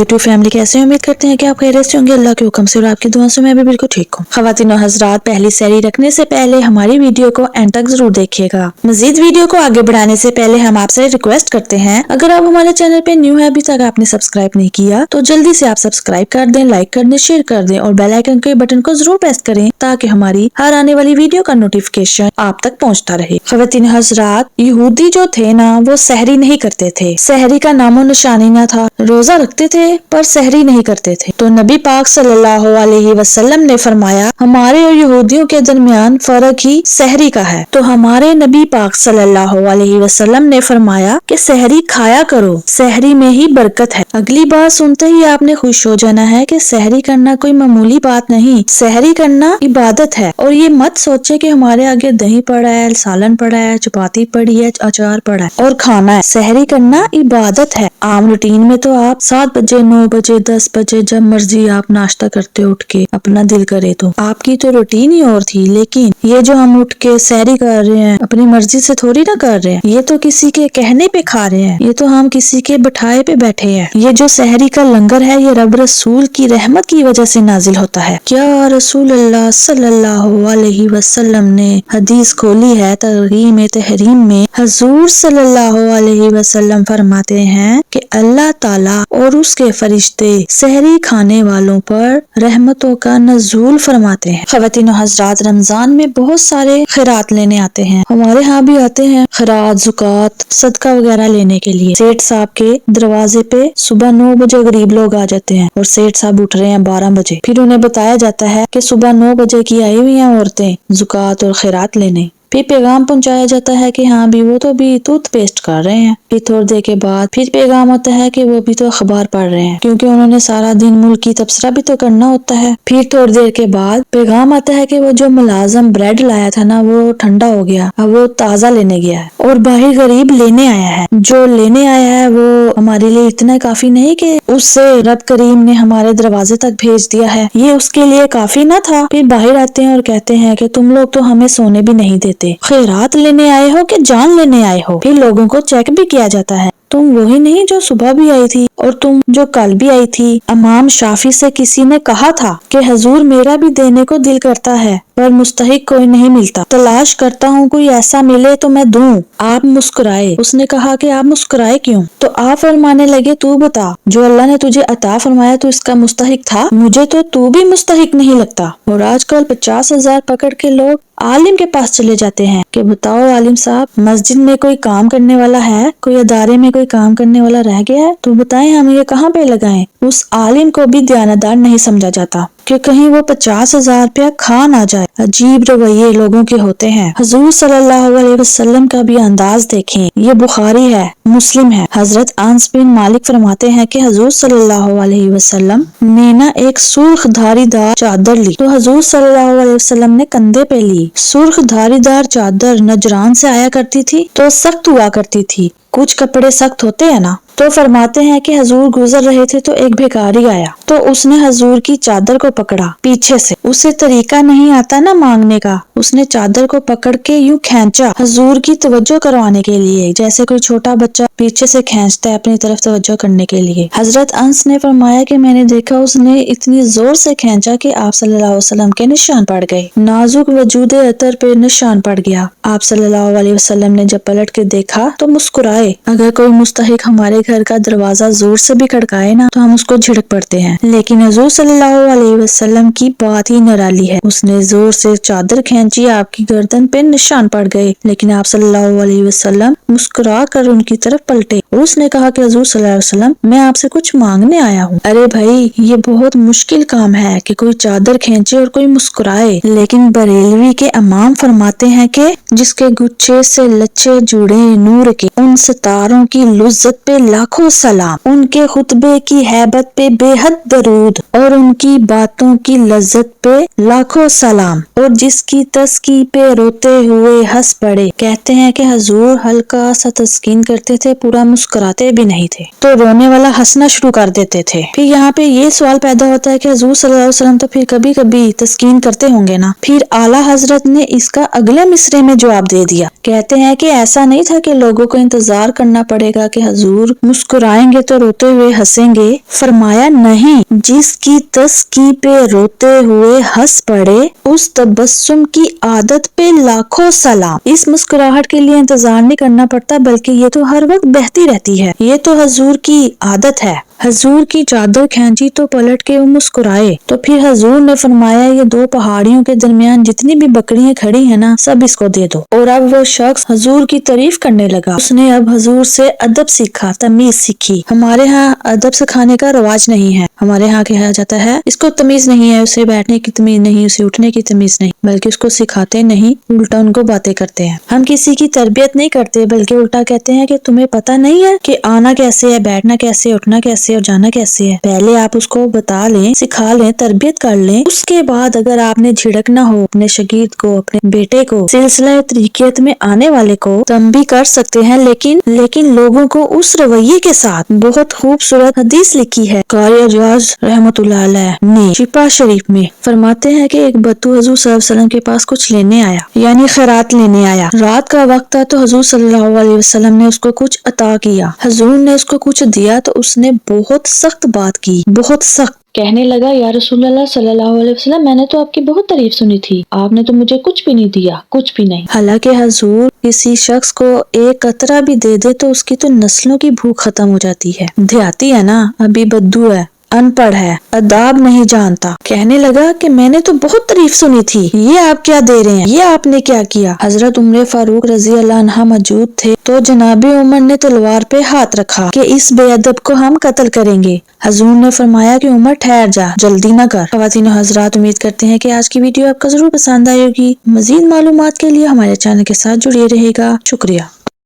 YouTube family कैसे हैं? उम्मीद करते हैं कि आप खैरियत से होंगे। अल्लाह के हुक्म से और आपकी दुआ से मैं भी बिल्कुल ठीक हूँ। ख़वातीन और हज़रात, पहली सहरी रखने से पहले हमारी वीडियो को एंड तक जरूर देखिएगा। मजीद वीडियो को आगे बढ़ाने से पहले हम आपसे रिक्वेस्ट करते हैं, अगर आप हमारे चैनल पे न्यू है, अभी तक आपने सब्सक्राइब नहीं किया तो जल्दी से आप सब्सक्राइब कर दें, लाइक कर दें, शेयर कर दें और बेल आइकन के बटन को जरूर प्रेस करें ताकि हमारी हर आने वाली वीडियो का नोटिफिकेशन आप तक पहुँचता रहे। ख़वातीन हज़रात, यहूदी जो थे ना, वो सहरी नहीं करते थे। सहरी का नामो निशानी न था। रोजा रखते थे पर सहरी नहीं करते थे। तो नबी पाक सल्लल्लाहु अलैहि वसल्लम ने फरमाया, हमारे और यहूदियों के दरमियान फर्क ही सहरी का है। तो हमारे नबी पाक सल्लल्लाहु अलैहि वसल्लम ने फरमाया कि सहरी खाया करो, सहरी में ही बरकत है। अगली बात सुनते ही आपने खुश हो जाना है कि सहरी करना कोई मामूली बात नहीं, सहरी करना इबादत है। और ये मत सोचे कि हमारे आगे दही पड़ा है, सालन पड़ा है, चपाती पड़ी है, अचार पड़ा है और खाना है। सहरी करना इबादत है। आम रूटीन में तो आप 7 बजे, 9 बजे, 10 बजे जब मर्जी आप नाश्ता करते उठ के, अपना दिल करे तो। आपकी तो रूटीन ही और थी। लेकिन ये जो हम उठ के सहरी कर रहे हैं, अपनी मर्जी से थोड़ी ना कर रहे हैं। ये तो किसी के कहने पे खा रहे हैं, ये तो हम किसी के बिठाए पे बैठे हैं। ये जो सहरी का लंगर है, ये रब रसूल की रहमत की वजह से नाजिल होता है। क्या रसूल अल्लाह सल्लल्लाहु अलैहि वसल्लम ने हदीस खोली है तरगीब तहरीम में। हुजूर सल्लल्लाहु अलैहि वसल्लम फरमाते हैं कि अल्लाह ताला और उसके फरिश्ते सहरी खाने वालों पर रहमतों का नज़ूल फरमाते हैं। ख़वातीन और हज़रात, रमजान में बहुत सारे खैरात लेने आते हैं। हमारे यहाँ भी आते हैं खैरात, ज़ुकात, सदका वगैरह लेने के लिए। सेठ साहब के दरवाजे पे सुबह 9 बजे गरीब लोग आ जाते हैं और सेठ साहब उठ रहे हैं 12 बजे। फिर उन्हें बताया जाता है कि सुबह 9 बजे की आई हुई हैं औरतें ज़ुकात और खैरात लेने। फिर पैगाम पहुंचाया जाता है कि हाँ भी वो तो भी टूथपेस्ट कर रहे हैं। फिर थोड़ी देर के बाद फिर पैगाम आता है कि वो भी तो अखबार पढ़ रहे हैं, क्योंकि उन्होंने सारा दिन मुल्क की तबसरा भी तो करना होता है। फिर थोड़ी देर के बाद पैगाम आता है कि वो जो मुलाजम ब्रेड लाया था ना, वो ठंडा हो गया, अब वो ताज़ा लेने गया है और बाहर गरीब लेने आया है। जो लेने आया है वो हमारे लिए इतना काफी नहीं कि उससे रब करीम ने हमारे दरवाजे तक भेज दिया है, ये उसके लिए काफी न था। फिर बाहर आते हैं और कहते हैं कि तुम लोग तो हमें सोने भी नहीं देते, खैरात लेने आए हो कि जान लेने आए हो। फिर लोगों को चेक भी किया जाता है, तुम वही नहीं जो सुबह भी आई थी और तुम जो कल भी आई थी। इमाम शाफी से किसी ने कहा था कि हुजूर, मेरा भी देने को दिल करता है पर मुस्तहिक कोई नहीं मिलता, तलाश करता हूँ कोई ऐसा मिले तो मैं दूं। आप मुस्कुराए। उसने कहा कि आप मुस्कुराए क्यों? तो आप फरमाने लगे, तू बता, जो अल्लाह ने तुझे अता फरमाया तो इसका मुस्तहिक था? मुझे तो तू भी मुस्तहिक नहीं लगता। और आजकल 50,000 पकड़ के लोग आलिम के पास चले जाते हैं कि बताओ आलिम साहब, मस्जिद में कोई काम करने वाला है, कोई अदारे में कोई काम करने वाला रह गया है तो बताएं हम ये कहाँ पे लगाएं। उस आलिम को भी दयानतदार नहीं समझा जाता कि कहीं वो 50,000 रुपया खा ना जाए। अजीब रवैये लोगों के होते हैं। हुजूर सल्लल्लाहु अलैहि वसल्लम का भी अंदाज देखें, ये बुखारी है, मुस्लिम है। हजरत अनस बिन मालिक फरमाते हैं कि हुजूर सल्लल्लाहु अलैहि वसल्लम ने ना एक सुर्ख धारीदार चादर ली, तो हुजूर सल्लल्लाहु अलैहि वसल्लम ने कंधे पे ली। सुर्ख धारीदार चादर नजरान से आया करती थी तो सख्त हुआ करती थी। कुछ कपड़े सख्त होते हैं ना। तो फरमाते हैं कि हुजूर गुजर रहे थे तो एक भिखारी आया, तो उसने हुजूर की चादर को पकड़ा पीछे से। उसे तरीका नहीं आता ना मांगने का, उसने चादर को पकड़ के यूं खींचा हुजूर की तवज्जो करवाने के लिए, जैसे कोई छोटा बच्चा पीछे से खींचता है अपनी तरफ तवज्जो करने के लिए। हजरत अंस ने फरमाया कि मैंने देखा उसने इतनी जोर से खींचा कि आप सल्लल्लाहु अलैहि वसल्लम के निशान पड़ गए, नाजुक वजूद अतर पे निशान पड़ गया। आप सल्लल्लाहु अलैहि वसल्लम ने जब पलट के देखा तो मुस्कुराए। अगर कोई मुस्तहिक हमारे घर का दरवाजा जोर से भी खड़काए ना तो हम उसको झिड़क पड़ते हैं, लेकिन हुजूर सल्लल्लाहु अलैहि वसल्लम की बात ही निराली है। उसने जोर से चादर खींची, आपकी गर्दन पे निशान पड़ गए, लेकिन आप सल्लल्लाहु अलैहि वसल्लम मुस्कुरा कर उनकी तरफ पलटे और उसने कहा कि हुजूर सल्लल्लाहु अलैहि वसल्लम, मैं आपसे कुछ मांगने आया हूँ। अरे भाई, ये बहुत मुश्किल काम है कि कोई चादर खींचे और कोई मुस्कुराए, लेकिन बरेलवी के इमाम फरमाते हैं कि जिसके गुच्छे से लच्छे जुड़े नूर के, उन सितारों की लुज़्ज़त पे लाखों सलाम, उनके खुतबे की हैबत पे बेहद दरूद और उनकी बातों की लज्जत पे लाखों सलाम, और जिसकी तस्की पे रोते हुए हंस पड़े। कहते हैं कि हजूर हल्का सा तस्कीन करते थे, पूरा मुस्कुराते भी नहीं थे, तो रोने वाला हंसना शुरू कर देते थे। फिर यहाँ पे ये सवाल पैदा होता है कि हजूर सल्लल्लाहु अलैहि वसल्लम तो फिर कभी कभी तस्कीन करते होंगे ना। फिर आला हजरत ने इसका अगले मिसरे में जवाब दे दिया। कहते हैं कि ऐसा नहीं था कि लोगों को इंतजार करना पड़ेगा कि हजूर मुस्कुराएंगे तो रोते हुए हंसेंगे। फरमाया नहीं, जिसकी तस्की पे रोते हुए हंस पड़े उस तबस्सुम की आदत पे लाखों सलाम। इस मुस्कुराहट के लिए इंतजार नहीं करना पड़ता, बल्कि ये तो हर वक्त बहती रहती है। ये तो हजूर की आदत है। हजूर की चादर खींची तो पलट के वो मुस्कुराए। तो फिर हजूर ने फरमाया, ये दो पहाड़ियों के दरमियान जितनी भी बकरियां खड़ी है ना, सब इसको दे दो। और अब वो शख्स हजूर की तारीफ करने लगा। उसने अब हजूर से अदब सीखा, तमीज सीखी। हमारे यहाँ अदब सिखाने का रवाज नहीं है। हमारे यहाँ कहा जाता है इसको तमीज नहीं है, उसे बैठने की तमीज नहीं, उसे उठने की तमीज नहीं, बल्कि उसको सिखाते नहीं, उल्टा उनको बातें करते हैं। हम किसी की तरबियत नहीं करते, बल्कि उल्टा कहते हैं कि तुम्हें पता नहीं है कि आना कैसे है, बैठना कैसे, उठना कैसे और जाना कैसे है। पहले आप उसको बता लें, सिखा लें, तरबियत कर लें। उसके बाद अगर आपने झिड़कना हो अपने शागिर्द को, अपने बेटे को, सिलसिला तरीकियत में आने वाले को, तब भी कर सकते हैं। लेकिन लोगों को उस रवैये के साथ। बहुत खूबसूरत हदीस लिखी है कारी अजाज रहमतुल्लाह अलैह ने शिफा शरीफ में। फरमाते हैं कि एक बद्दू हजूर सल्लल्लाहु अलैहि वसल्लम के पास कुछ लेने आया, यानी खैरात लेने आया। रात का वक्त था, तो हजूर सल्लल्लाहु अलैहि वसल्लम ने उसको कुछ अता किया। हजूर ने उसको कुछ दिया तो उसने बहुत सख्त बात की, बहुत सख्त। कहने लगा, या रसूलल्लाह सल्लल्लाहु अलैहि वसल्लम, मैंने तो आपकी बहुत तारीफ सुनी थी, आपने तो मुझे कुछ भी नहीं दिया, कुछ भी नहीं। हालांकि हजूर किसी शख्स को एक कतरा भी दे दे तो उसकी तो नस्लों की भूख खत्म हो जाती है। देहाती है ना, अभी बद्दू है, अनपढ़ है, अदाब नहीं जानता। कहने लगा कि मैंने तो बहुत तारीफ सुनी थी, ये आप क्या दे रहे हैं, ये आपने क्या किया। हजरत उमर फारूक रजी अल्लाह अन्हा मौजूद थे, तो जनाबे उमर ने तलवार पे हाथ रखा कि इस बेअदब को हम कत्ल करेंगे। हजूर ने फरमाया कि उमर ठहर जा, जल्दी न कर। ख़वातीन और हज़रात, उम्मीद करते हैं कि आज की वीडियो आपको जरूर पसंद आई होगी। मजीद मालूमात के लिए हमारे चैनल के साथ जुड़े रहेगा। शुक्रिया।